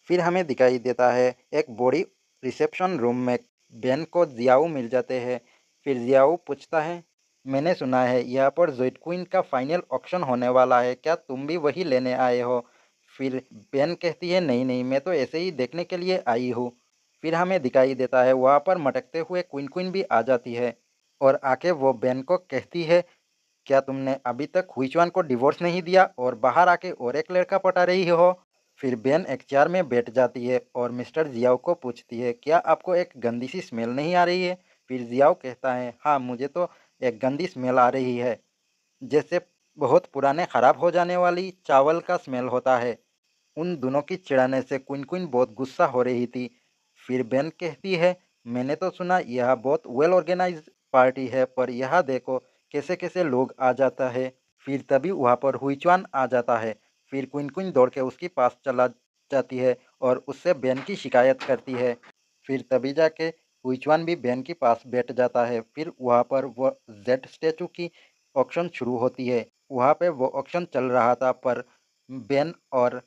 फिर हमें दिखाई देता है एक बड़ी रिसेप्शन रूम में बेन को जियाओ मिल जाते हैं। फिर जियाओ पूछता है, मैंने सुना है यहाँ पर जोइट क्वीन का फाइनल ऑक्शन होने वाला है, क्या तुम भी वही लेने आए हो? फिर बेन कहती है, नहीं नहीं, मैं तो ऐसे ही देखने के लिए आई हूँ। फिर हमें दिखाई देता है वहाँ पर मटकते हुए क्वीन क्वीन भी आ जाती है और आके वो बेन को कहती है, क्या तुमने अभी तक हुईचुआन को डिवोर्स नहीं दिया और बाहर आके और एक लड़का पटा रही हो? फिर बेन एक चेयर में बैठ जाती है और मिस्टर जियाओ को पूछती है, क्या आपको एक गंदी सी स्मेल नहीं आ रही है? फिर जियाओ कहता है, हाँ मुझे तो एक गंदी स्मेल आ रही है, जैसे बहुत पुराने खराब हो जाने वाली चावल का स्मेल होता है। उन दोनों की चिढ़ाने से क्वीन क्वीन बहुत गुस्सा हो रही थी। फिर बेन कहती है, मैंने तो सुना यह बहुत वेल ऑर्गेनाइज्ड पार्टी है, पर यह देखो कैसे कैसे लोग आ जाता है। फिर तभी वहाँ पर हुईचुआन आ जाता है। फिर क्वीन क्वीन दौड़ के उसके पास चला जाती है और उससे बेन की शिकायत करती है। फिर तभी जाके हुईचुआन भी बेन के पास बैठ जाता है। फिर वहाँ पर वो जेड स्टैचू की ऑक्शन शुरू होती है। वहाँ पे वो ऑक्शन चल रहा था, पर बेन और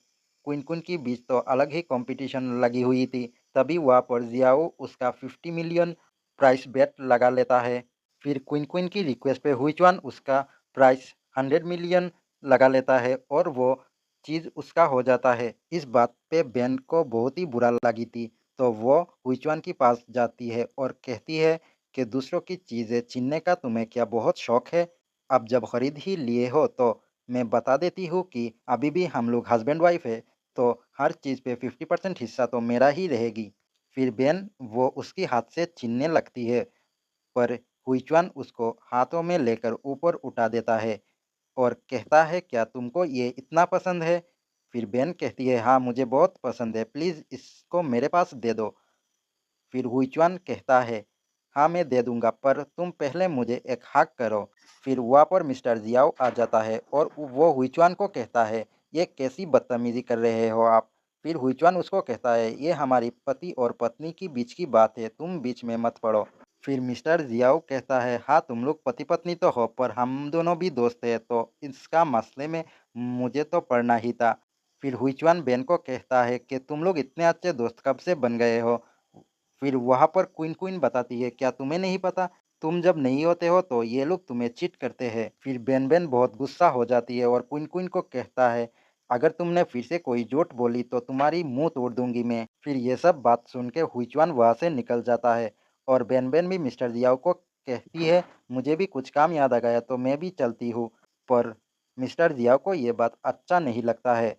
क्विन क्विन के बीच तो अलग ही कंपटीशन लगी हुई थी। तभी वहाँ पर जियाओ उसका 50 मिलियन प्राइस बेट लगा लेता है। फिर क्विन क्विन की रिक्वेस्ट पे हुईचुआन उसका प्राइस 100 मिलियन लगा लेता है और वो चीज़ उसका हो जाता है। इस बात पे बेन को बहुत ही बुरा लगी थी, तो वो हुईचुआन के पास जाती है और कहती है कि दूसरों की चीज़ें छीनने का तुम्हें क्या बहुत शौक है? अब जब खरीद ही लिए हो तो मैं बता देती हूँ कि अभी भी हम लोग हस्बैंड वाइफ है, तो हर चीज़ पे 50% हिस्सा तो मेरा ही रहेगी। फिर बेन वो उसके हाथ से छीनने लगती है, पर हुईचुआन उसको हाथों में लेकर ऊपर उठा देता है और कहता है, क्या तुमको ये इतना पसंद है? फिर बेन कहती है, हाँ मुझे बहुत पसंद है, प्लीज़ इसको मेरे पास दे दो। फिर हुईचुआन कहता है, हाँ मैं दे दूंगा, पर तुम पहले मुझे एक हग करो। फिर वहाँ पर मिस्टर जियाओ आ जाता है और वो हुईचुआन को कहता है, ये कैसी बदतमीजी कर रहे हो आप? फिर हुईचुआन उसको कहता है, ये हमारी पति और पत्नी की बीच की बात है, तुम बीच में मत पड़ो। फिर मिस्टर जियाओ कहता है, हाँ तुम लोग पति पत्नी तो हो, पर हम दोनों भी दोस्त हैं, तो इसका मसले में मुझे तो पड़ना ही था। फिर हुईचुआन बेन को कहता है कि तुम लोग इतने अच्छे दोस्त कब से बन गए हो? फिर वहाँ पर क्वीन क्वीन बताती है, क्या तुम्हें नहीं पता, तुम जब नहीं होते हो तो ये लोग तुम्हें चीट करते हैं। फिर बेन बेन बहुत गुस्सा हो जाती है और क्वीन क्वीन को कहता है, अगर तुमने फिर से कोई झूठ बोली तो तुम्हारी मुंह तोड़ दूंगी मैं। फिर ये सब बात सुन के हुईचुआन वहाँ से निकल जाता है और बेन बेन भी मिस्टर जियाओ को कहती है, मुझे भी कुछ काम याद आ गया तो मैं भी चलती हूँ। पर मिस्टर जियाओ को ये बात अच्छा नहीं लगता है